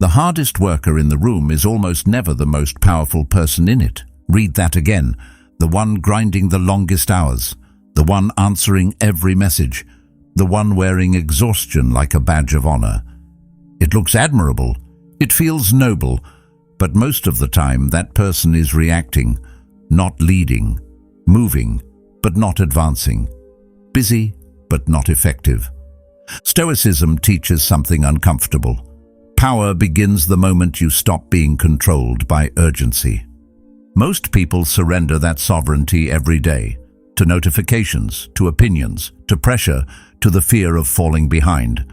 The hardest worker in the room is almost never the most powerful person in it. Read that again. The one grinding the longest hours. The one answering every message. The one wearing exhaustion like a badge of honor. It looks admirable. It feels noble. But most of the time, that person is reacting, not leading. Moving, but not advancing. Busy, but not effective. Stoicism teaches something uncomfortable. Power begins the moment you stop being controlled by urgency. Most people surrender that sovereignty every day, to notifications, to opinions, to pressure, to the fear of falling behind.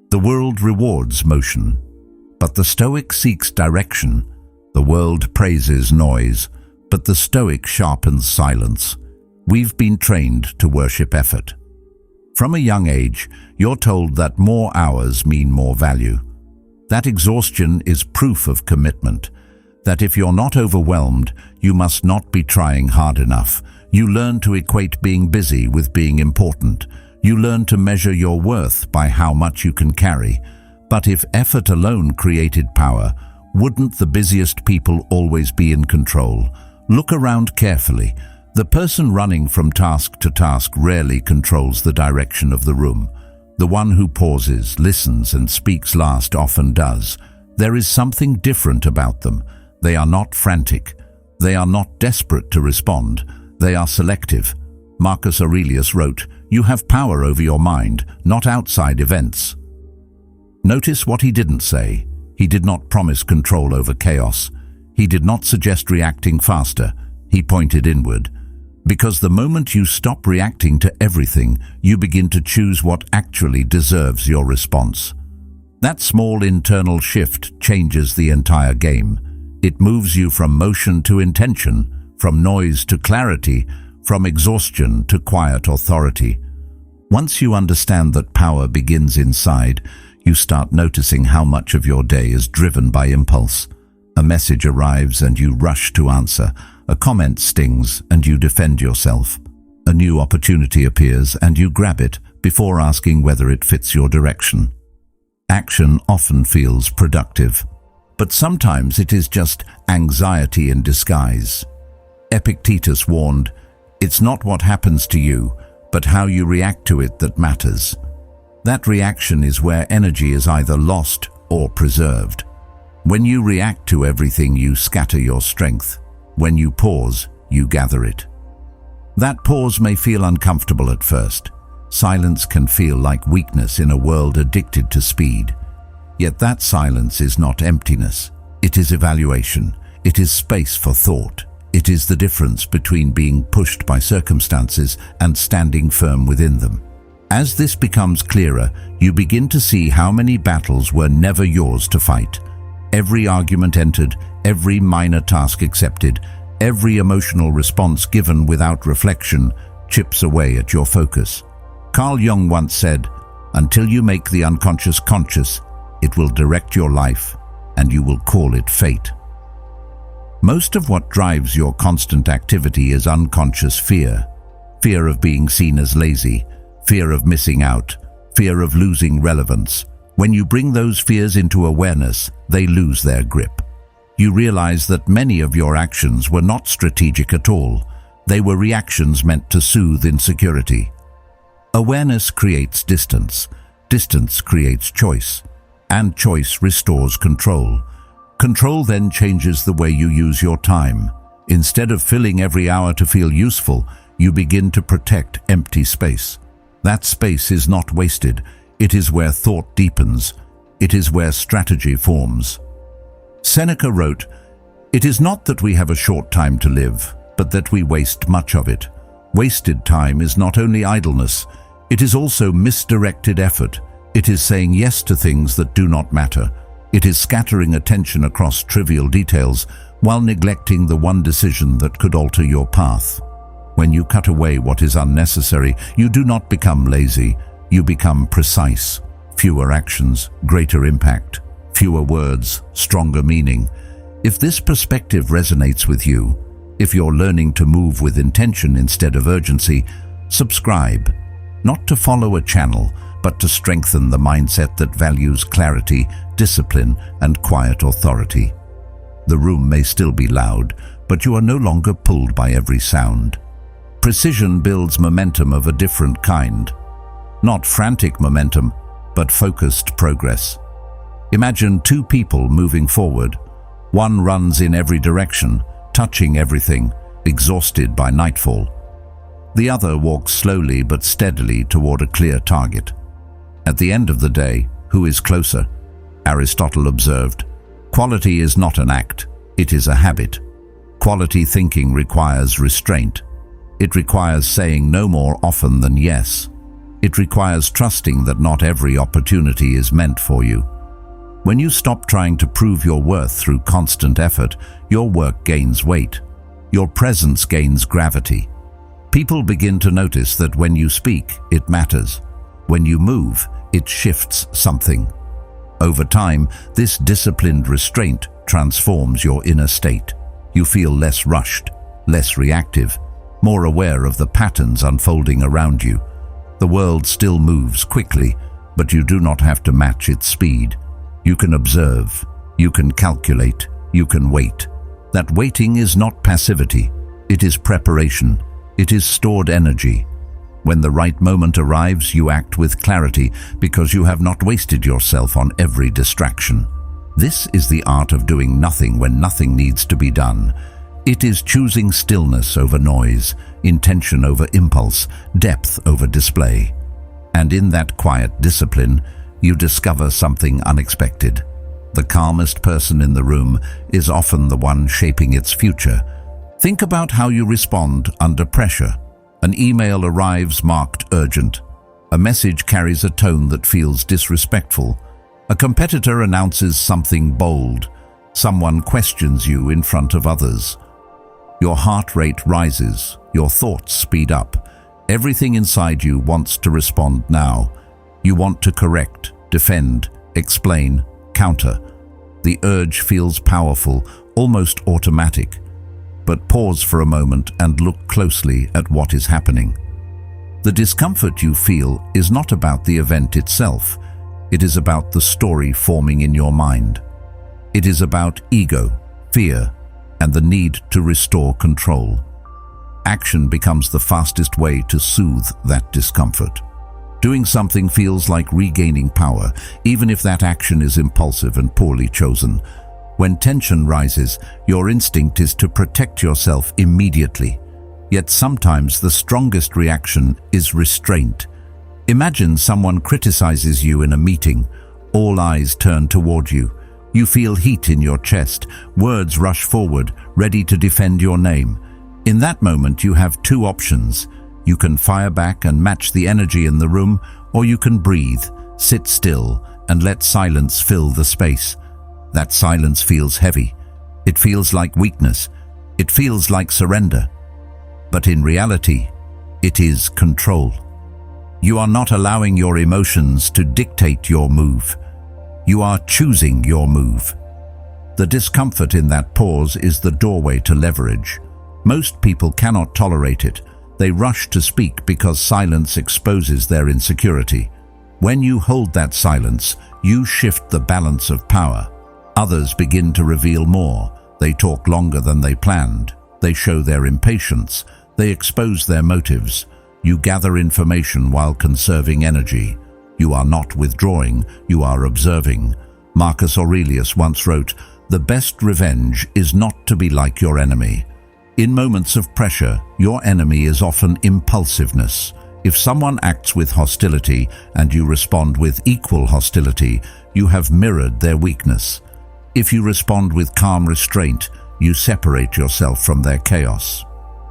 The world rewards motion, but the Stoic seeks direction. The world praises noise, but the Stoic sharpens silence. We've been trained to worship effort. From a young age, you're told that more hours mean more value. That exhaustion is proof of commitment, that if you're not overwhelmed, you must not be trying hard enough. You learn to equate being busy with being important. You learn to measure your worth by how much you can carry. But if effort alone created power, wouldn't the busiest people always be in control? Look around carefully. The person running from task to task rarely controls the direction of the room. The one who pauses, listens, and speaks last often does. There is something different about them. They are not frantic. They are not desperate to respond. They are selective. Marcus Aurelius wrote, "You have power over your mind, not outside events." Notice what he didn't say. He did not promise control over chaos. He did not suggest reacting faster. He pointed inward. Because the moment you stop reacting to everything, you begin to choose what actually deserves your response. That small internal shift changes the entire game. It moves you from motion to intention, from noise to clarity, from exhaustion to quiet authority. Once you understand that power begins inside, you start noticing how much of your day is driven by impulse. A message arrives and you rush to answer. A comment stings and you defend yourself. A new opportunity appears and you grab it before asking whether it fits your direction. Action often feels productive, but sometimes it is just anxiety in disguise. Epictetus warned, "It's not what happens to you, but how you react to it that matters." That reaction is where energy is either lost or preserved. When you react to everything, you scatter your strength. When you pause, you gather it. That pause may feel uncomfortable at first. Silence can feel like weakness in a world addicted to speed. Yet that silence is not emptiness. It is evaluation. It is space for thought. It is the difference between being pushed by circumstances and standing firm within them. As this becomes clearer, you begin to see how many battles were never yours to fight. Every argument entered, every minor task accepted, every emotional response given without reflection chips away at your focus. Carl Jung once said, "Until you make the unconscious conscious, it will direct your life, and you will call it fate." Most of what drives your constant activity is unconscious fear. Fear of being seen as lazy, fear of missing out, fear of losing relevance. When you bring those fears into awareness, they lose their grip. You realize that many of your actions were not strategic at all. They were reactions meant to soothe insecurity. Awareness creates distance. Distance creates choice. And choice restores control. Control then changes the way you use your time. Instead of filling every hour to feel useful, you begin to protect empty space. That space is not wasted. It is where thought deepens. It is where strategy forms. Seneca wrote, "It is not that we have a short time to live, but that we waste much of it. Wasted time is not only idleness, it is also misdirected effort. It is saying yes to things that do not matter. It is scattering attention across trivial details while neglecting the one decision that could alter your path. When you cut away what is unnecessary, you do not become lazy. You become precise. Fewer actions, greater impact. Fewer words, stronger meaning. If this perspective resonates with you, if you're learning to move with intention instead of urgency, subscribe. Not to follow a channel, but to strengthen the mindset that values clarity, discipline and quiet authority. The room may still be loud, but you are no longer pulled by every sound. Precision builds momentum of a different kind. Not frantic momentum, but focused progress. Imagine two people moving forward. One runs in every direction, touching everything, exhausted by nightfall. The other walks slowly but steadily toward a clear target. At the end of the day, who is closer? Aristotle observed, "Quality is not an act, it is a habit." Quality thinking requires restraint. It requires saying no more often than yes. It requires trusting that not every opportunity is meant for you. When you stop trying to prove your worth through constant effort, your work gains weight. Your presence gains gravity. People begin to notice that when you speak, it matters. When you move, it shifts something. Over time, this disciplined restraint transforms your inner state. You feel less rushed, less reactive, more aware of the patterns unfolding around you. The world still moves quickly, but you do not have to match its speed. You can observe, you can calculate, you can wait. That waiting is not passivity, it is preparation, it is stored energy. When the right moment arrives, you act with clarity because you have not wasted yourself on every distraction. This is the art of doing nothing when nothing needs to be done. It is choosing stillness over noise, intention over impulse, depth over display. And in that quiet discipline, you discover something unexpected. The calmest person in the room is often the one shaping its future. Think about how you respond under pressure. An email arrives marked urgent. A message carries a tone that feels disrespectful. A competitor announces something bold. Someone questions you in front of others. Your heart rate rises, your thoughts speed up. Everything inside you wants to respond now. You want to correct, defend, explain, counter. The urge feels powerful, almost automatic. But pause for a moment and look closely at what is happening. The discomfort you feel is not about the event itself. It is about the story forming in your mind. It is about ego, fear, and the need to restore control. Action becomes the fastest way to soothe that discomfort. Doing something feels like regaining power, even if that action is impulsive and poorly chosen. When tension rises, your instinct is to protect yourself immediately. Yet sometimes the strongest reaction is restraint. Imagine someone criticizes you in a meeting. All eyes turn toward you. You feel heat in your chest. Words rush forward, ready to defend your name. In that moment, you have two options. You can fire back and match the energy in the room, or you can breathe, sit still, and let silence fill the space. That silence feels heavy. It feels like weakness. It feels like surrender. But in reality, it is control. You are not allowing your emotions to dictate your move. You are choosing your move. The discomfort in that pause is the doorway to leverage. Most people cannot tolerate it. They rush to speak because silence exposes their insecurity. When you hold that silence, you shift the balance of power. Others begin to reveal more. They talk longer than they planned. They show their impatience. They expose their motives. You gather information while conserving energy. You are not withdrawing, you are observing. Marcus Aurelius once wrote, "The best revenge is not to be like your enemy." In moments of pressure, your enemy is often impulsiveness. If someone acts with hostility and you respond with equal hostility, you have mirrored their weakness. If you respond with calm restraint, you separate yourself from their chaos.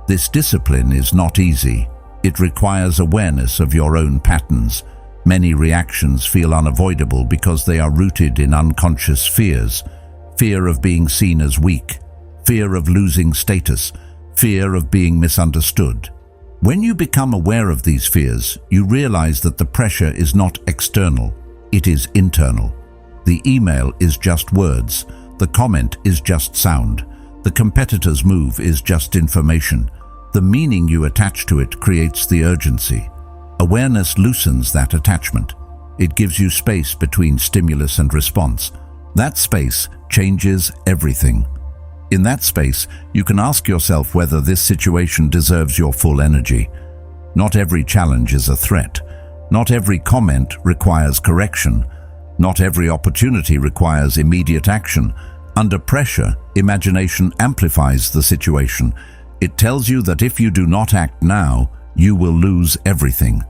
This discipline is not easy. It requires awareness of your own patterns. Many reactions feel unavoidable because they are rooted in unconscious fears. Fear of being seen as weak, fear of losing status, fear of being misunderstood. When you become aware of these fears, you realize that the pressure is not external, it is internal. The email is just words, the comment is just sound, the competitor's move is just information. The meaning you attach to it creates the urgency. Awareness loosens that attachment. It gives you space between stimulus and response. That space changes everything. In that space, you can ask yourself whether this situation deserves your full energy. Not every challenge is a threat. Not every comment requires correction. Not every opportunity requires immediate action. Under pressure, imagination amplifies the situation. It tells you that if you do not act now, you will lose everything.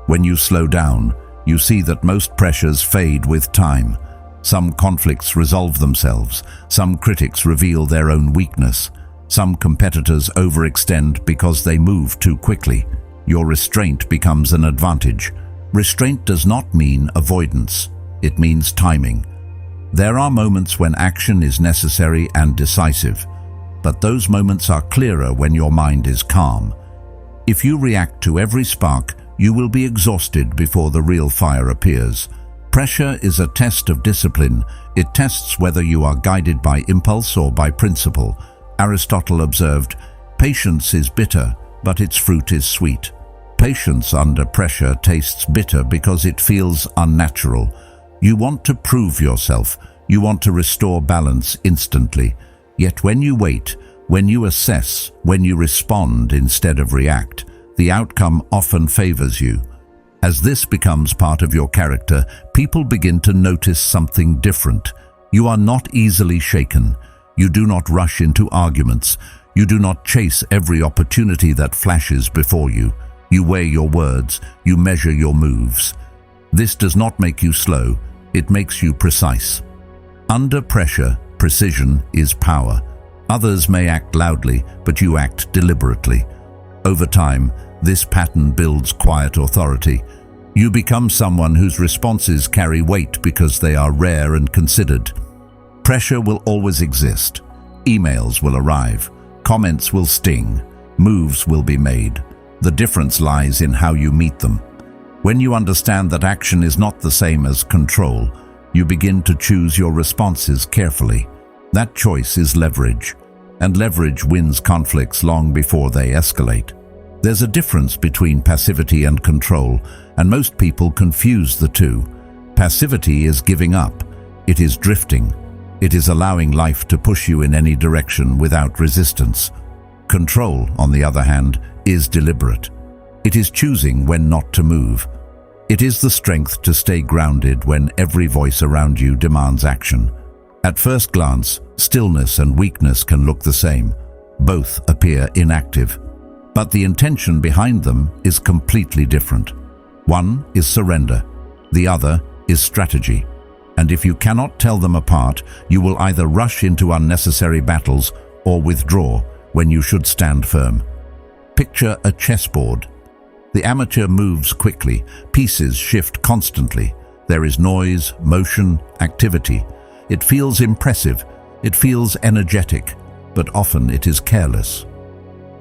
When you slow down, you see that most pressures fade with time. Some conflicts resolve themselves. Some critics reveal their own weakness. Some competitors overextend because they move too quickly. Your restraint becomes an advantage. Restraint does not mean avoidance. It means timing. There are moments when action is necessary and decisive, but those moments are clearer when your mind is calm. If you react to every spark, you will be exhausted before the real fire appears. Pressure is a test of discipline. It tests whether you are guided by impulse or by principle. Aristotle observed, "Patience is bitter, but its fruit is sweet." Patience under pressure tastes bitter because it feels unnatural. You want to prove yourself. You want to restore balance instantly. Yet when you wait, when you assess, when you respond instead of react, the outcome often favors you. As this becomes part of your character, people begin to notice something different. You are not easily shaken. You do not rush into arguments. You do not chase every opportunity that flashes before you. You weigh your words. You measure your moves. This does not make you slow. It makes you precise. Under pressure, precision is power. Others may act loudly, but you act deliberately. Over time, this pattern builds quiet authority. You become someone whose responses carry weight because they are rare and considered. Pressure will always exist. Emails will arrive. Comments will sting. Moves will be made. The difference lies in how you meet them. When you understand that action is not the same as control, you begin to choose your responses carefully. That choice is leverage, and leverage wins conflicts long before they escalate. There's a difference between passivity and control, and most people confuse the two. Passivity is giving up. It is drifting. It is allowing life to push you in any direction without resistance. Control, on the other hand, is deliberate. It is choosing when not to move. It is the strength to stay grounded when every voice around you demands action. At first glance, stillness and weakness can look the same. Both appear inactive. But the intention behind them is completely different. One is surrender. The other is strategy. And if you cannot tell them apart, you will either rush into unnecessary battles or withdraw when you should stand firm. Picture a chessboard. The amateur moves quickly. Pieces shift constantly. There is noise, motion, activity. It feels impressive. It feels energetic, but often it is careless.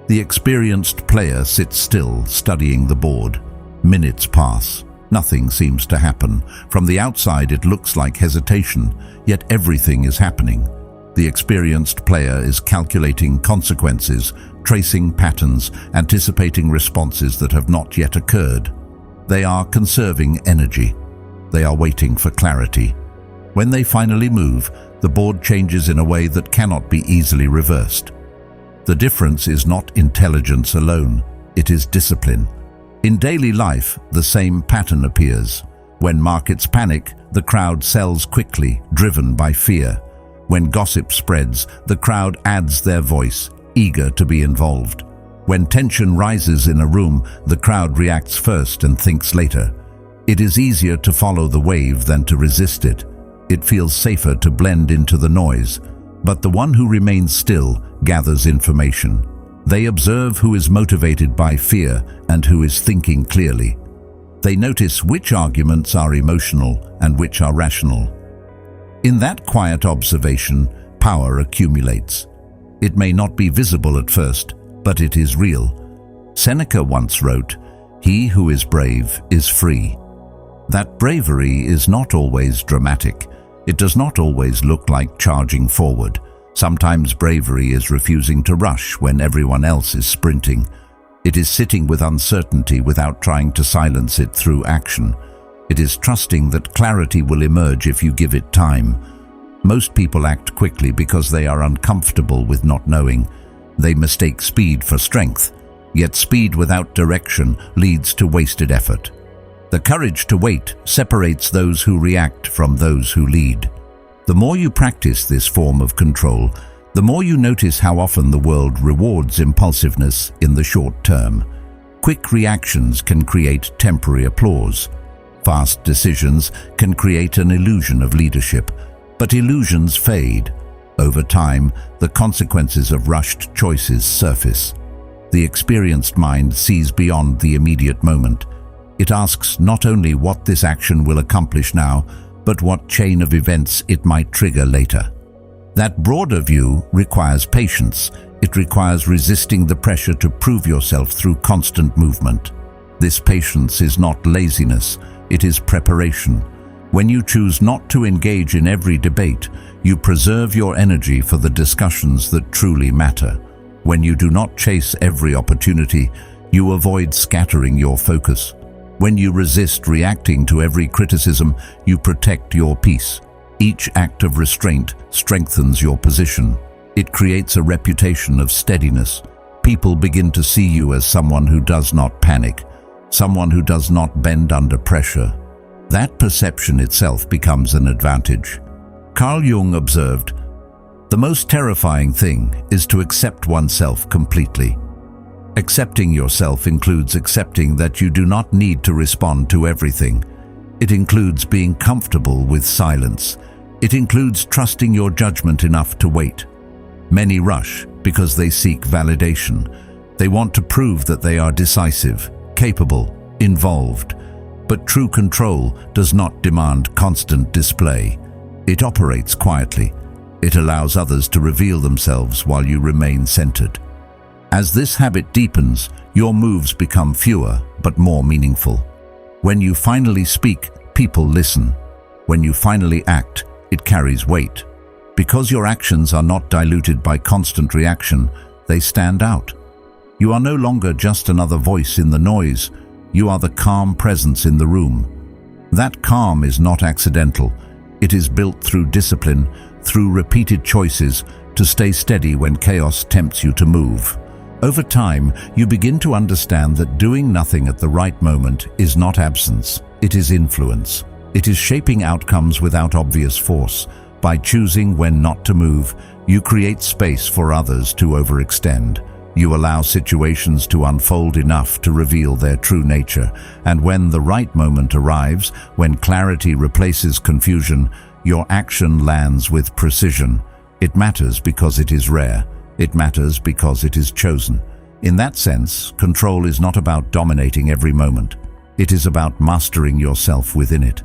The experienced player sits still, studying the board. Minutes pass. Nothing seems to happen. From the outside, it looks like hesitation, yet everything is happening. The experienced player is calculating consequences, tracing patterns, anticipating responses that have not yet occurred. They are conserving energy. They are waiting for clarity. When they finally move, the board changes in a way that cannot be easily reversed. The difference is not intelligence alone, it is discipline. In daily life, the same pattern appears. When markets panic, the crowd sells quickly, driven by fear. When gossip spreads, the crowd adds their voice, eager to be involved. When tension rises in a room, the crowd reacts first and thinks later. It is easier to follow the wave than to resist it. It feels safer to blend into the noise. But the one who remains still gathers information. They observe who is motivated by fear and who is thinking clearly. They notice which arguments are emotional and which are rational. In that quiet observation, power accumulates. It may not be visible at first, but it is real. Seneca once wrote, "He who is brave is free." That bravery is not always dramatic. It does not always look like charging forward. Sometimes bravery is refusing to rush when everyone else is sprinting. It is sitting with uncertainty without trying to silence it through action. It is trusting that clarity will emerge if you give it time. Most people act quickly because they are uncomfortable with not knowing. They mistake speed for strength, yet speed without direction leads to wasted effort. The courage to wait separates those who react from those who lead. The more you practice this form of control, the more you notice how often the world rewards impulsiveness in the short term. Quick reactions can create temporary applause. Fast decisions can create an illusion of leadership, but illusions fade. Over time, the consequences of rushed choices surface. The experienced mind sees beyond the immediate moment. It asks not only what this action will accomplish now, but what chain of events it might trigger later. That broader view requires patience. It requires resisting the pressure to prove yourself through constant movement. This patience is not laziness, it is preparation. When you choose not to engage in every debate, you preserve your energy for the discussions that truly matter. When you do not chase every opportunity, you avoid scattering your focus. When you resist reacting to every criticism, you protect your peace. Each act of restraint strengthens your position. It creates a reputation of steadiness. People begin to see you as someone who does not panic, someone who does not bend under pressure. That perception itself becomes an advantage. Carl Jung observed, "The most terrifying thing is to accept oneself completely." Accepting yourself includes accepting that you do not need to respond to everything. It includes being comfortable with silence. It includes trusting your judgment enough to wait. Many rush because they seek validation. They want to prove that they are decisive, capable, involved. But true control does not demand constant display. It operates quietly. It allows others to reveal themselves while you remain centered. As this habit deepens, your moves become fewer but more meaningful. When you finally speak, people listen. When you finally act, it carries weight. Because your actions are not diluted by constant reaction, they stand out. You are no longer just another voice in the noise. You are the calm presence in the room. That calm is not accidental. It is built through discipline, through repeated choices, to stay steady when chaos tempts you to move. Over time, you begin to understand that doing nothing at the right moment is not absence, it is influence. It is shaping outcomes without obvious force. By choosing when not to move, you create space for others to overextend. You allow situations to unfold enough to reveal their true nature. And when the right moment arrives, when clarity replaces confusion, your action lands with precision. It matters because it is rare. It matters because it is chosen. In that sense, control is not about dominating every moment. It is about mastering yourself within it.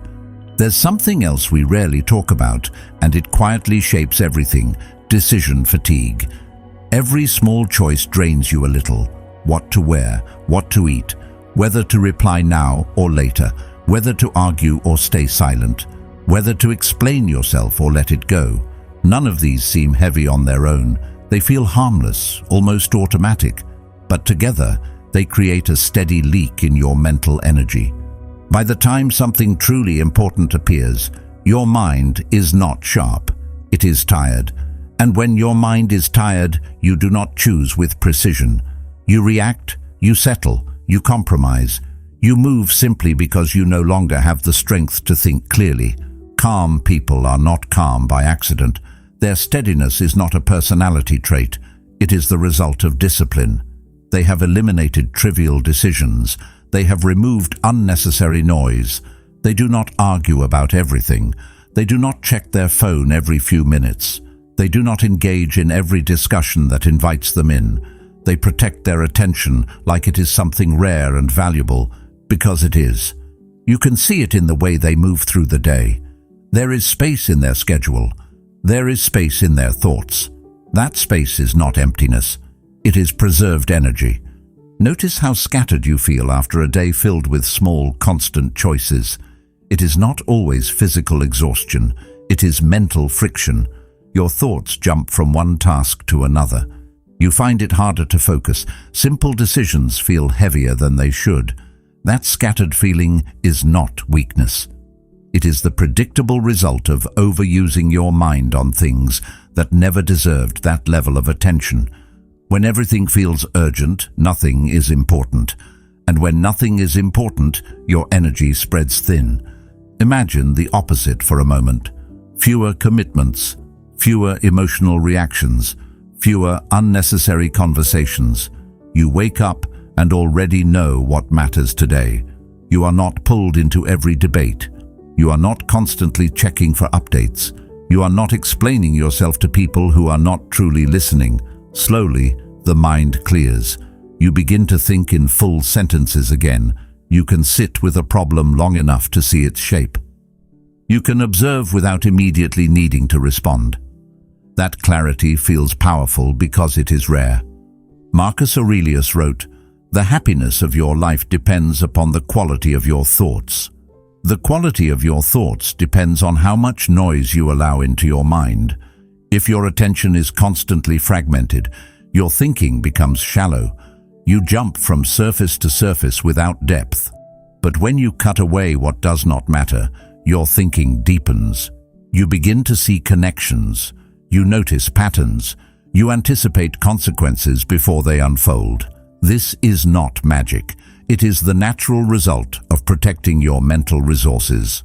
There's something else we rarely talk about, and it quietly shapes everything: decision fatigue. Every small choice drains you a little. What to wear, what to eat, whether to reply now or later, whether to argue or stay silent, whether to explain yourself or let it go. None of these seem heavy on their own. They feel harmless, almost automatic, but together they create a steady leak in your mental energy. By the time something truly important appears, your mind is not sharp. It is tired. And when your mind is tired, you do not choose with precision. You react, you settle, you compromise. You move simply because you no longer have the strength to think clearly. Calm people are not calm by accident. Their steadiness is not a personality trait. It is the result of discipline. They have eliminated trivial decisions. They have removed unnecessary noise. They do not argue about everything. They do not check their phone every few minutes. They do not engage in every discussion that invites them in. They protect their attention like it is something rare and valuable, because it is. You can see it in the way they move through the day. There is space in their schedule. There is space in their thoughts. That space is not emptiness. It is preserved energy. Notice how scattered you feel after a day filled with small, constant choices. It is not always physical exhaustion. It is mental friction. Your thoughts jump from one task to another. You find it harder to focus. Simple decisions feel heavier than they should. That scattered feeling is not weakness. It is the predictable result of overusing your mind on things that never deserved that level of attention. When everything feels urgent, nothing is important. And when nothing is important, your energy spreads thin. Imagine the opposite for a moment. Fewer commitments, fewer emotional reactions, fewer unnecessary conversations. You wake up and already know what matters today. You are not pulled into every debate. You are not constantly checking for updates. You are not explaining yourself to people who are not truly listening. Slowly, the mind clears. You begin to think in full sentences again. You can sit with a problem long enough to see its shape. You can observe without immediately needing to respond. That clarity feels powerful because it is rare. Marcus Aurelius wrote, "The happiness of your life depends upon the quality of your thoughts." The quality of your thoughts depends on how much noise you allow into your mind. If your attention is constantly fragmented, your thinking becomes shallow. You jump from surface to surface without depth. But when you cut away what does not matter, your thinking deepens. You begin to see connections. You notice patterns. You anticipate consequences before they unfold. This is not magic. It is the natural result of protecting your mental resources.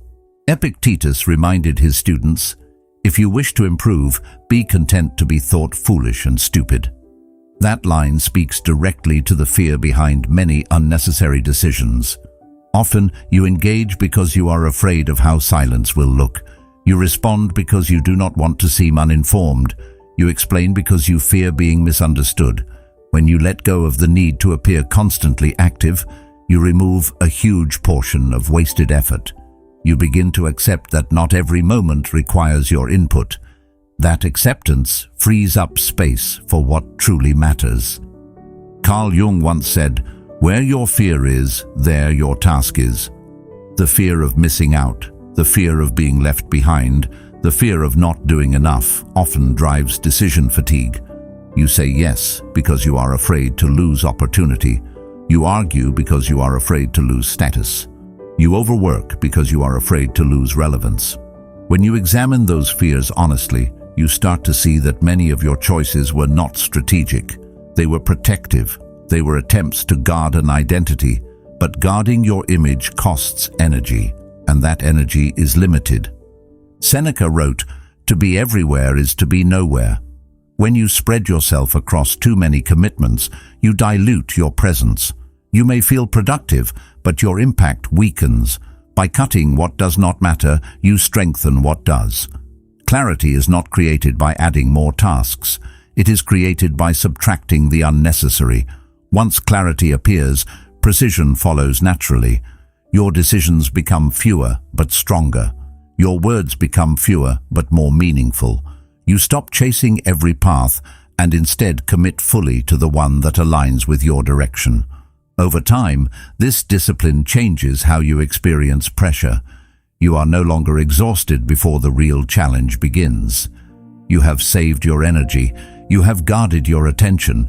Epictetus reminded his students, "If you wish to improve, be content to be thought foolish and stupid." That line speaks directly to the fear behind many unnecessary decisions. Often, you engage because you are afraid of how silence will look. You respond because you do not want to seem uninformed. You explain because you fear being misunderstood. When you let go of the need to appear constantly active, you remove a huge portion of wasted effort. You begin to accept that not every moment requires your input. That acceptance frees up space for what truly matters. Carl Jung once said, "Where your fear is, there your task is." The fear of missing out, the fear of being left behind, the fear of not doing enough often drives decision fatigue. You say yes because you are afraid to lose opportunity. You argue because you are afraid to lose status. You overwork because you are afraid to lose relevance. When you examine those fears honestly, you start to see that many of your choices were not strategic. They were protective. They were attempts to guard an identity. But guarding your image costs energy, and that energy is limited. Seneca wrote, "To be everywhere is to be nowhere." When you spread yourself across too many commitments, you dilute your presence. You may feel productive, but your impact weakens. By cutting what does not matter, you strengthen what does. Clarity is not created by adding more tasks. It is created by subtracting the unnecessary. Once clarity appears, precision follows naturally. Your decisions become fewer but stronger. Your words become fewer but more meaningful. You stop chasing every path and instead commit fully to the one that aligns with your direction. Over time, this discipline changes how you experience pressure. You are no longer exhausted before the real challenge begins. You have saved your energy. You have guarded your attention.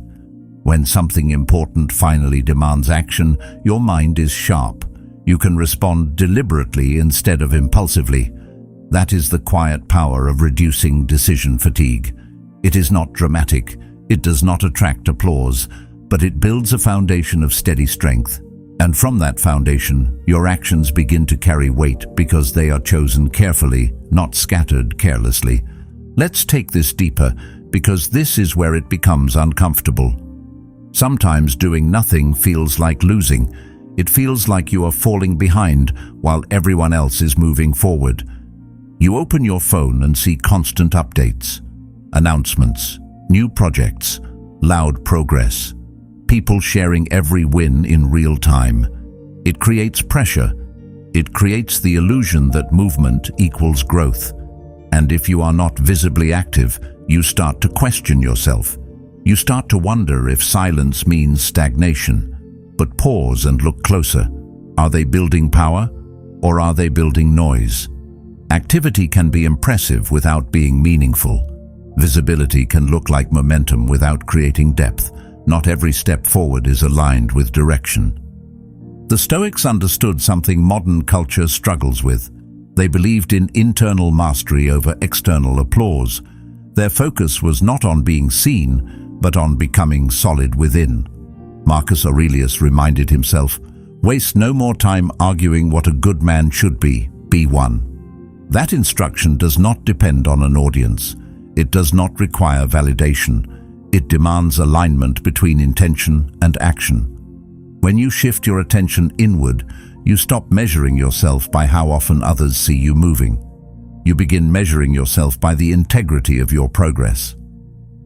When something important finally demands action, your mind is sharp. You can respond deliberately instead of impulsively. That is the quiet power of reducing decision fatigue. It is not dramatic. It does not attract applause, but it builds a foundation of steady strength. And from that foundation, your actions begin to carry weight because they are chosen carefully, not scattered carelessly. Let's take this deeper, because this is where it becomes uncomfortable. Sometimes doing nothing feels like losing. It feels like you are falling behind while everyone else is moving forward. You open your phone and see constant updates, announcements, new projects, loud progress. People sharing every win in real time. It creates pressure. It creates the illusion that movement equals growth. And if you are not visibly active, you start to question yourself. You start to wonder if silence means stagnation. But pause and look closer. Are they building power, or are they building noise? Activity can be impressive without being meaningful. Visibility can look like momentum without creating depth. Not every step forward is aligned with direction. The Stoics understood something modern culture struggles with: They believed in internal mastery over external applause. Their focus was not on being seen, but on becoming solid within. Marcus Aurelius reminded himself, "Waste no more time arguing what a good man should be one." That instruction does not depend on an audience. It does not require validation. It demands alignment between intention and action. When you shift your attention inward, you stop measuring yourself by how often others see you moving. You begin measuring yourself by the integrity of your progress.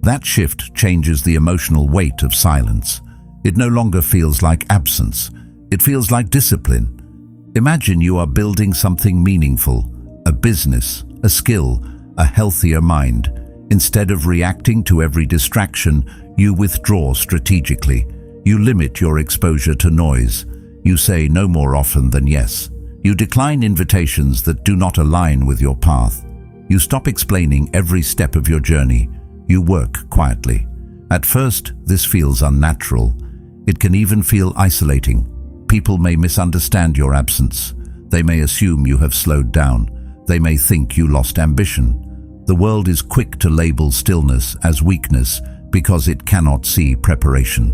That shift changes the emotional weight of silence. It no longer feels like absence. It feels like discipline. Imagine you are building something meaningful, a business, a skill, a healthier mind. Instead of reacting to every distraction, you withdraw strategically. You limit your exposure to noise. You say no more often than yes. You decline invitations that do not align with your path. You stop explaining every step of your journey. You work quietly. At first, this feels unnatural. It can even feel isolating. People may misunderstand your absence. They may assume you have slowed down. They may think you lost ambition. The world is quick to label stillness as weakness because it cannot see preparation.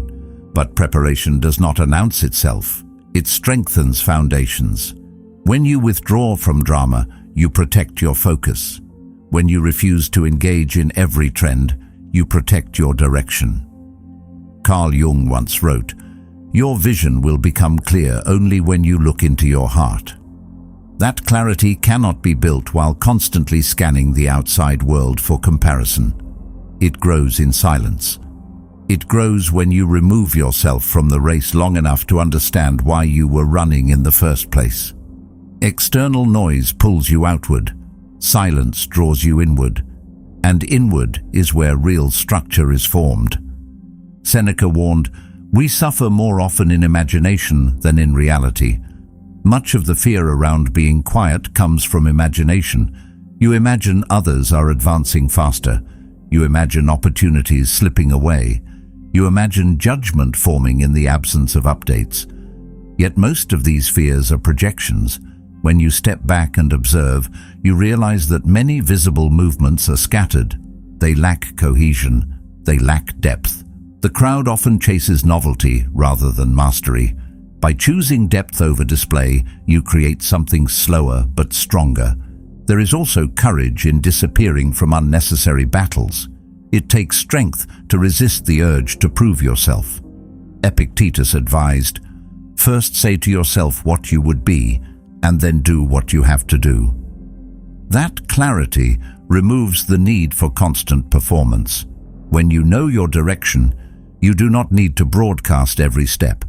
But preparation does not announce itself. It strengthens foundations. When you withdraw from drama, you protect your focus. When you refuse to engage in every trend, you protect your direction. Carl Jung once wrote, "Your vision will become clear only when you look into your heart." That clarity cannot be built while constantly scanning the outside world for comparison. It grows in silence. It grows when you remove yourself from the race long enough to understand why you were running in the first place. External noise pulls you outward. Silence draws you inward. And inward is where real structure is formed. Seneca warned, "We suffer more often in imagination than in reality." Much of the fear around being quiet comes from imagination. You imagine others are advancing faster. You imagine opportunities slipping away. You imagine judgment forming in the absence of updates. Yet most of these fears are projections. When you step back and observe, you realize that many visible movements are scattered. They lack cohesion. They lack depth. The crowd often chases novelty rather than mastery. By choosing depth over display, you create something slower but stronger. There is also courage in disappearing from unnecessary battles. It takes strength to resist the urge to prove yourself. Epictetus advised, "First say to yourself what you would be, and then do what you have to do." That clarity removes the need for constant performance. When you know your direction, you do not need to broadcast every step.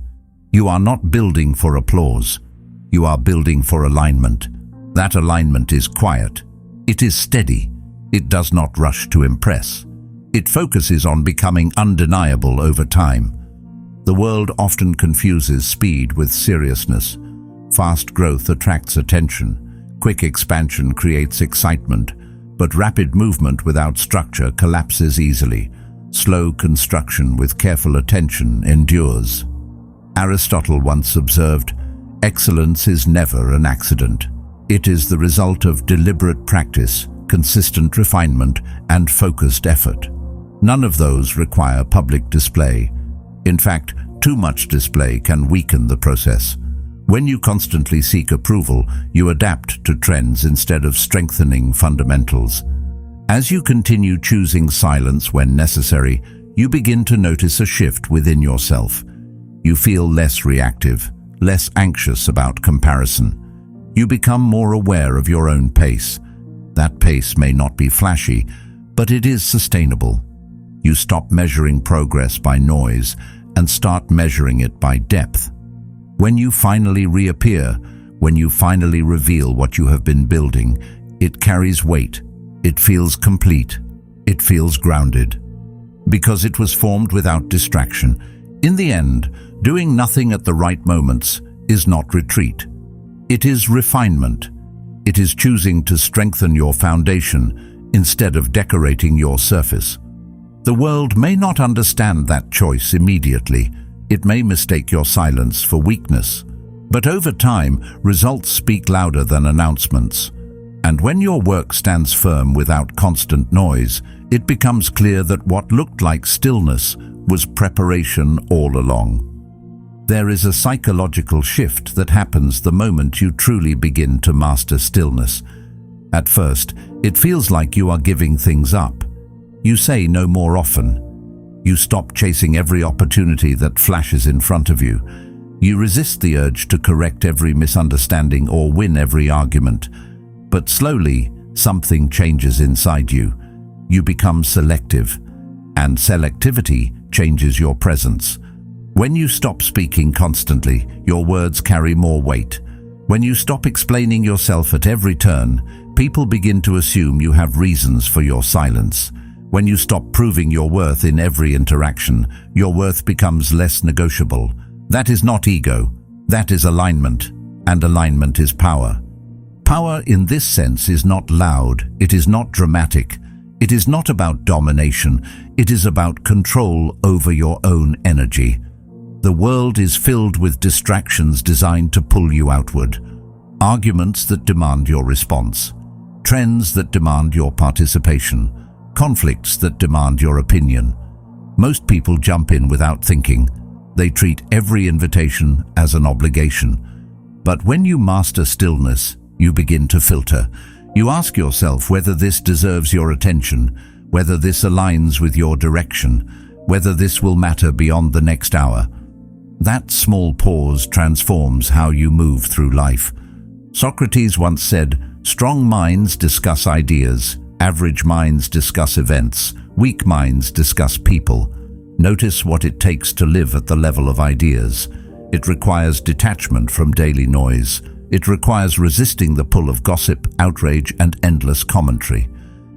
You are not building for applause. You are building for alignment. That alignment is quiet. It is steady. It does not rush to impress. It focuses on becoming undeniable over time. The world often confuses speed with seriousness. Fast growth attracts attention. Quick expansion creates excitement. But rapid movement without structure collapses easily. Slow construction with careful attention endures. Aristotle once observed, "Excellence is never an accident. It is the result of deliberate practice, consistent refinement, and focused effort. None of those require public display. In fact, too much display can weaken the process. When you constantly seek approval, you adapt to trends instead of strengthening fundamentals. As you continue choosing silence when necessary, you begin to notice a shift within yourself. You feel less reactive, less anxious about comparison. You become more aware of your own pace. That pace may not be flashy, but it is sustainable. You stop measuring progress by noise and start measuring it by depth. When you finally reappear, when you finally reveal what you have been building, it carries weight. It feels complete. It feels grounded. Because it was formed without distraction. In the end, doing nothing at the right moments is not retreat. It is refinement. It is choosing to strengthen your foundation instead of decorating your surface. The world may not understand that choice immediately. It may mistake your silence for weakness. But over time, results speak louder than announcements. And when your work stands firm without constant noise, it becomes clear that what looked like stillness was preparation all along. There is a psychological shift that happens the moment you truly begin to master stillness. At first, it feels like you are giving things up. You say no more often. You stop chasing every opportunity that flashes in front of you. You resist the urge to correct every misunderstanding or win every argument. But slowly, something changes inside you. You become selective, and selectivity changes your presence. When you stop speaking constantly, your words carry more weight. When you stop explaining yourself at every turn, people begin to assume you have reasons for your silence. When you stop proving your worth in every interaction, your worth becomes less negotiable. That is not ego, that is alignment, and alignment is power. Power in this sense is not loud, it is not dramatic, it is not about domination, it is about control over your own energy. The world is filled with distractions designed to pull you outward. Arguments that demand your response, trends that demand your participation, conflicts that demand your opinion. Most people jump in without thinking. They treat every invitation as an obligation. But when you master stillness, you begin to filter. You ask yourself whether this deserves your attention, whether this aligns with your direction, whether this will matter beyond the next hour. That small pause transforms how you move through life. Socrates once said, "Strong minds discuss ideas, average minds discuss events, weak minds discuss people." Notice what it takes to live at the level of ideas. It requires detachment from daily noise. It requires resisting the pull of gossip, outrage, and endless commentary.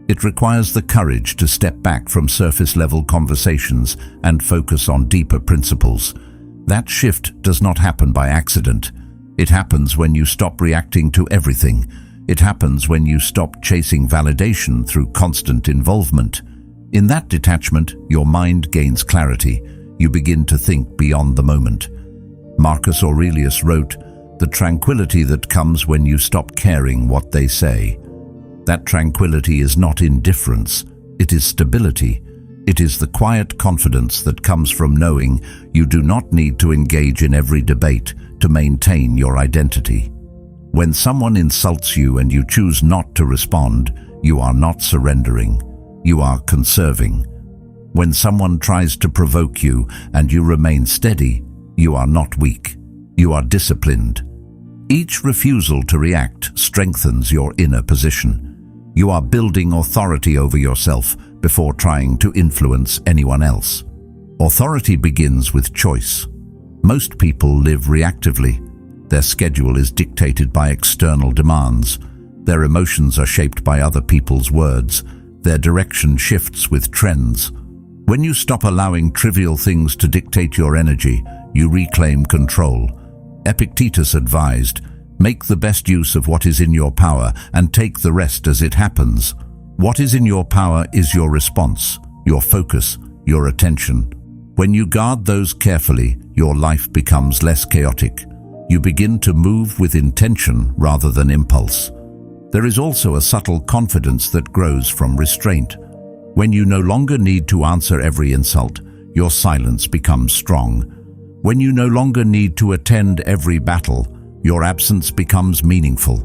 It requires the courage to step back from surface-level conversations and focus on deeper principles. That shift does not happen by accident. It happens when you stop reacting to everything. It happens when you stop chasing validation through constant involvement. In that detachment, your mind gains clarity. You begin to think beyond the moment. Marcus Aurelius wrote, "The tranquility that comes when you stop caring what they say." That tranquility is not indifference, it is stability. It is the quiet confidence that comes from knowing you do not need to engage in every debate to maintain your identity. When someone insults you and you choose not to respond, you are not surrendering. You are conserving. When someone tries to provoke you and you remain steady, you are not weak. You are disciplined. Each refusal to react strengthens your inner position. You are building authority over yourself before trying to influence anyone else. Authority begins with choice. Most people live reactively. Their schedule is dictated by external demands. Their emotions are shaped by other people's words. Their direction shifts with trends. When you stop allowing trivial things to dictate your energy, you reclaim control. Epictetus advised, "Make the best use of what is in your power and take the rest as it happens." What is in your power is your response, your focus, your attention. When you guard those carefully, your life becomes less chaotic. You begin to move with intention rather than impulse. There is also a subtle confidence that grows from restraint. When you no longer need to answer every insult, your silence becomes strong. When you no longer need to attend every battle, your absence becomes meaningful.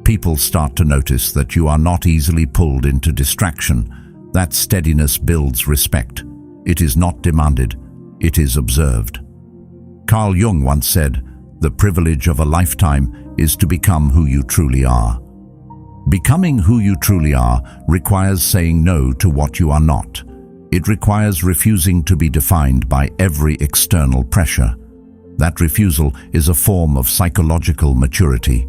People start to notice that you are not easily pulled into distraction. That steadiness builds respect. It is not demanded, it is observed. Carl Jung once said, "The privilege of a lifetime is to become who you truly are." Becoming who you truly are requires saying no to what you are not. It requires refusing to be defined by every external pressure. That refusal is a form of psychological maturity.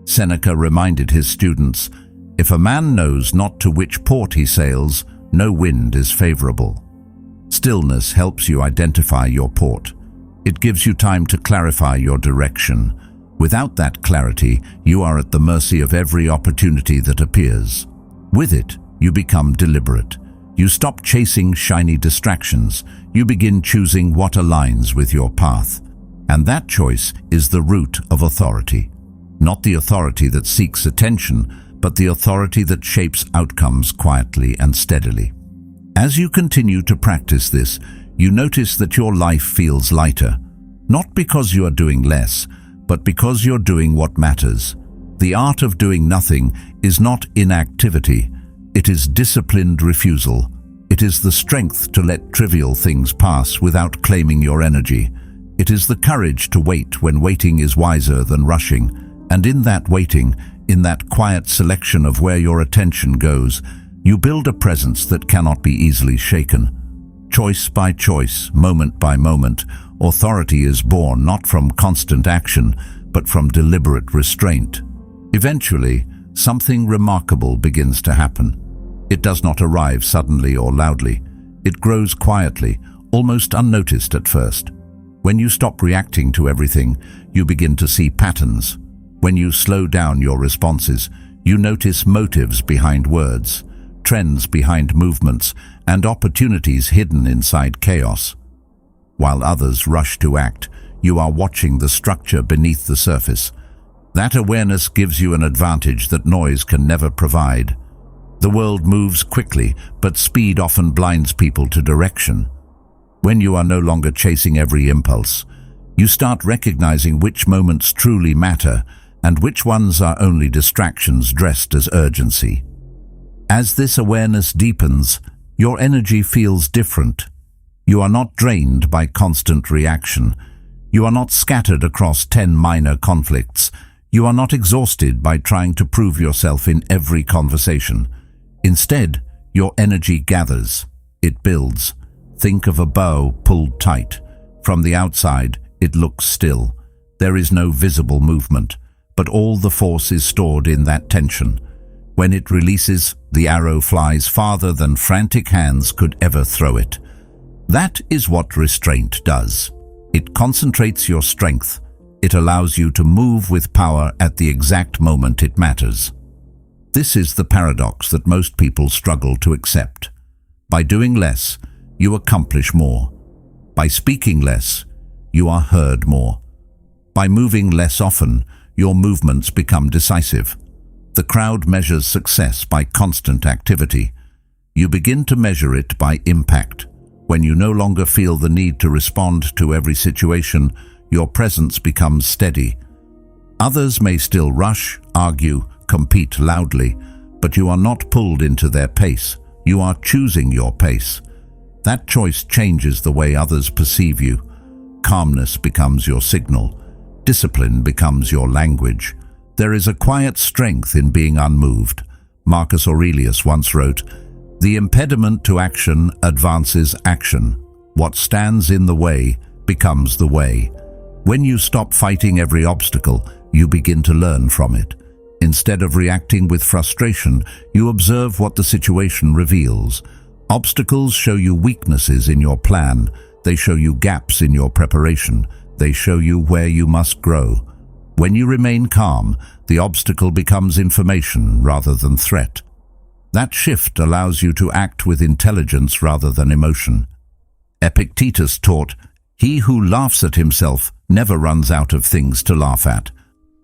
Seneca reminded his students, "If a man knows not to which port he sails, no wind is favorable." Stillness helps you identify your port. It gives you time to clarify your direction. Without that clarity, you are at the mercy of every opportunity that appears. With it, you become deliberate. You stop chasing shiny distractions. You begin choosing what aligns with your path. And that choice is the root of authority. Not the authority that seeks attention, but the authority that shapes outcomes quietly and steadily. As you continue to practice this, you notice that your life feels lighter, not because you are doing less, but because you're doing what matters. The art of doing nothing is not inactivity, it is disciplined refusal. It is the strength to let trivial things pass without claiming your energy. It is the courage to wait when waiting is wiser than rushing. And in that waiting, in that quiet selection of where your attention goes, you build a presence that cannot be easily shaken. Choice by choice, moment by moment, authority is born not from constant action, but from deliberate restraint. Eventually, something remarkable begins to happen. It does not arrive suddenly or loudly. It grows quietly, almost unnoticed at first. When you stop reacting to everything, you begin to see patterns. When you slow down your responses, you notice motives behind words, trends behind movements, and opportunities hidden inside chaos. While others rush to act, you are watching the structure beneath the surface. That awareness gives you an advantage that noise can never provide. The world moves quickly, but speed often blinds people to direction. When you are no longer chasing every impulse, you start recognizing which moments truly matter and which ones are only distractions dressed as urgency. As this awareness deepens, your energy feels different. You are not drained by constant reaction. You are not scattered across 10 minor conflicts. You are not exhausted by trying to prove yourself in every conversation. Instead, your energy gathers. It builds. Think of a bow pulled tight. From the outside, it looks still. There is no visible movement, but all the force is stored in that tension. When it releases, the arrow flies farther than frantic hands could ever throw it. That is what restraint does. It concentrates your strength. It allows you to move with power at the exact moment it matters. This is the paradox that most people struggle to accept. By doing less, you accomplish more. By speaking less, you are heard more. By moving less often, your movements become decisive. The crowd measures success by constant activity. You begin to measure it by impact. When you no longer feel the need to respond to every situation, your presence becomes steady. Others may still rush, argue, compete loudly, but you are not pulled into their pace. You are choosing your pace. That choice changes the way others perceive you. Calmness becomes your signal. Discipline becomes your language. There is a quiet strength in being unmoved. Marcus Aurelius once wrote, "The impediment to action advances action. What stands in the way becomes the way." When you stop fighting every obstacle, you begin to learn from it. Instead of reacting with frustration, you observe what the situation reveals. Obstacles show you weaknesses in your plan. They show you gaps in your preparation. They show you where you must grow. When you remain calm, the obstacle becomes information rather than threat. That shift allows you to act with intelligence rather than emotion. Epictetus taught, "He who laughs at himself never runs out of things to laugh at."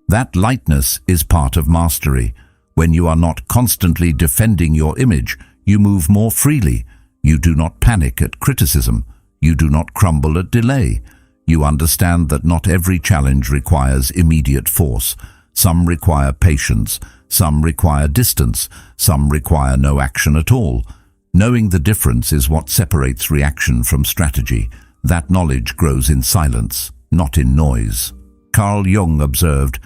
That lightness is part of mastery. When you are not constantly defending your image, you move more freely. You do not panic at criticism. You do not crumble at delay. You understand that not every challenge requires immediate force. Some require patience, some require distance, some require no action at all. Knowing the difference is what separates reaction from strategy. That knowledge grows in silence, not in noise. Carl Jung observed,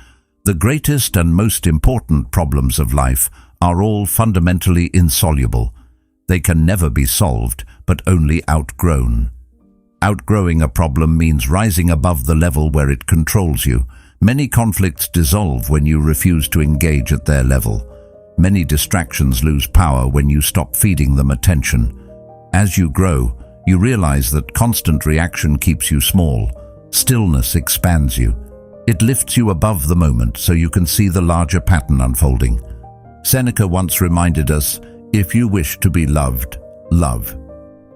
"The greatest and most important problems of life are all fundamentally insoluble. They can never be solved, but only outgrown." Outgrowing a problem means rising above the level where it controls you. Many conflicts dissolve when you refuse to engage at their level. Many distractions lose power when you stop feeding them attention. As you grow, you realize that constant reaction keeps you small. Stillness expands you. It lifts you above the moment so you can see the larger pattern unfolding. Seneca once reminded us, "If you wish to be loved, love."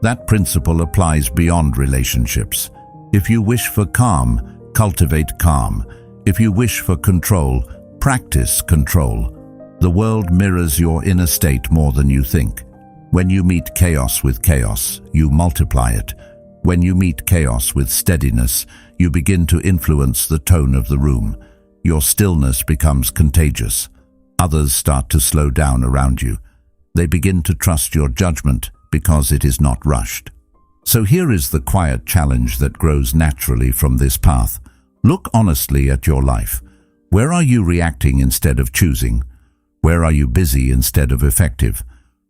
That principle applies beyond relationships. If you wish for calm, cultivate calm. If you wish for control, practice control. The world mirrors your inner state more than you think. When you meet chaos with chaos, you multiply it. When you meet chaos with steadiness, you begin to influence the tone of the room. Your stillness becomes contagious. Others start to slow down around you. They begin to trust your judgment because it is not rushed. So here is the quiet challenge that grows naturally from this path. Look honestly at your life. Where are you reacting instead of choosing? Where are you busy instead of effective?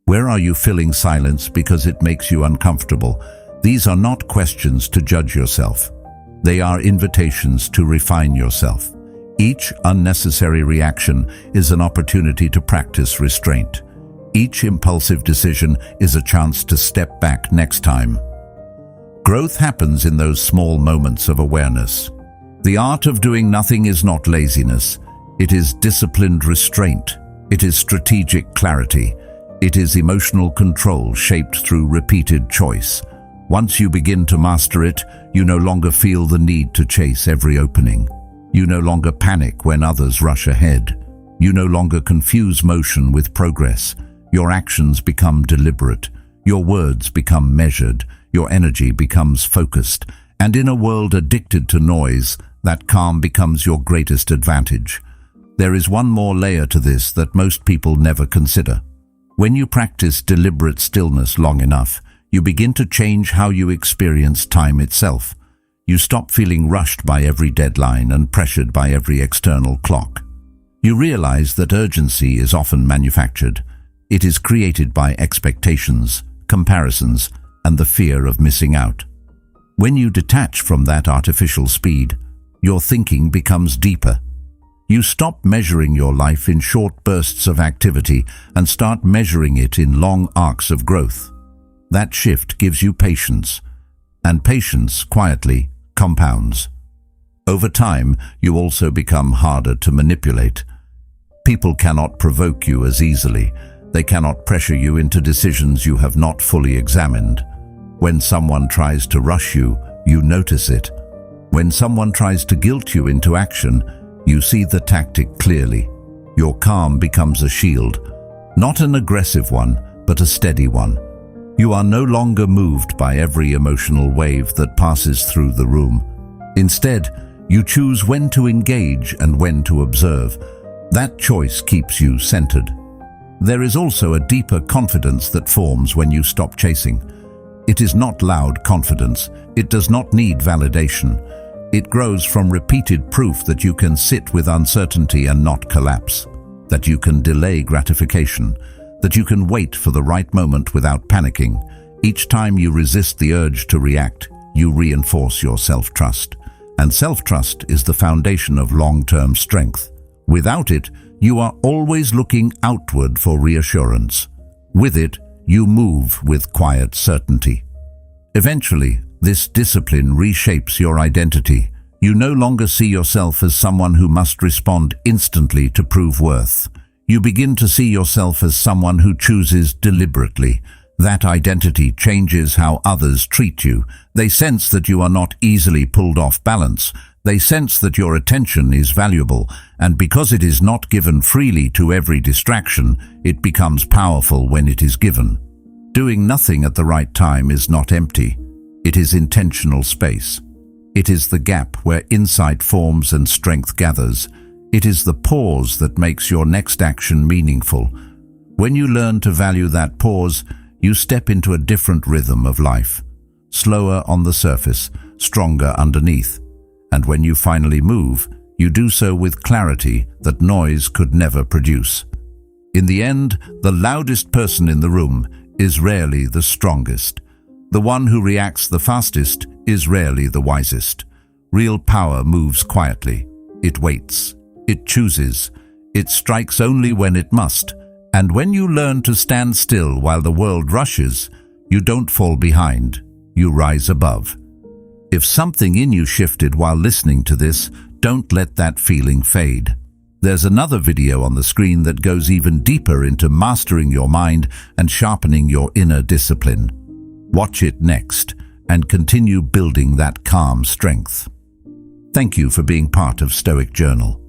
Where are you filling silence because it makes you uncomfortable? These are not questions to judge yourself. They are invitations to refine yourself. Each unnecessary reaction is an opportunity to practice restraint. Each impulsive decision is a chance to step back next time. Growth happens in those small moments of awareness. The art of doing nothing is not laziness. It is disciplined restraint. It is strategic clarity. It is emotional control shaped through repeated choice. Once you begin to master it, you no longer feel the need to chase every opening. You no longer panic when others rush ahead. You no longer confuse motion with progress. Your actions become deliberate. Your words become measured. Your energy becomes focused. And in a world addicted to noise, that calm becomes your greatest advantage. There is one more layer to this that most people never consider. When you practice deliberate stillness long enough, you begin to change how you experience time itself. You stop feeling rushed by every deadline and pressured by every external clock. You realize that urgency is often manufactured. It is created by expectations, comparisons, and the fear of missing out. When you detach from that artificial speed, your thinking becomes deeper. You stop measuring your life in short bursts of activity and start measuring it in long arcs of growth. That shift gives you patience, and patience, quietly, compounds. Over time, you also become harder to manipulate. People cannot provoke you as easily. They cannot pressure you into decisions you have not fully examined. When someone tries to rush you, you notice it. When someone tries to guilt you into action, you see the tactic clearly. Your calm becomes a shield, not an aggressive one, but a steady one. You are no longer moved by every emotional wave that passes through the room. Instead, you choose when to engage and when to observe. That choice keeps you centered. There is also a deeper confidence that forms when you stop chasing. It is not loud confidence. It does not need validation. It grows from repeated proof that you can sit with uncertainty and not collapse, that you can delay gratification, that you can wait for the right moment without panicking. Each time you resist the urge to react, you reinforce your self-trust. And self-trust is the foundation of long-term strength. Without it, you are always looking outward for reassurance. With it, you move with quiet certainty. Eventually, this discipline reshapes your identity. You no longer see yourself as someone who must respond instantly to prove worth. You begin to see yourself as someone who chooses deliberately. That identity changes how others treat you. They sense that you are not easily pulled off balance. They sense that your attention is valuable, and because it is not given freely to every distraction, it becomes powerful when it is given. Doing nothing at the right time is not empty. It is intentional space. It is the gap where insight forms and strength gathers. It is the pause that makes your next action meaningful. When you learn to value that pause, you step into a different rhythm of life. Slower on the surface, stronger underneath. And when you finally move, you do so with clarity that noise could never produce. In the end, the loudest person in the room is rarely the strongest. The one who reacts the fastest is rarely the wisest. Real power moves quietly. It waits. It chooses. It strikes only when it must. And when you learn to stand still while the world rushes, you don't fall behind. You rise above. If something in you shifted while listening to this, don't let that feeling fade. There's another video on the screen that goes even deeper into mastering your mind and sharpening your inner discipline. Watch it next and continue building that calm strength. Thank you for being part of Stoic Journal.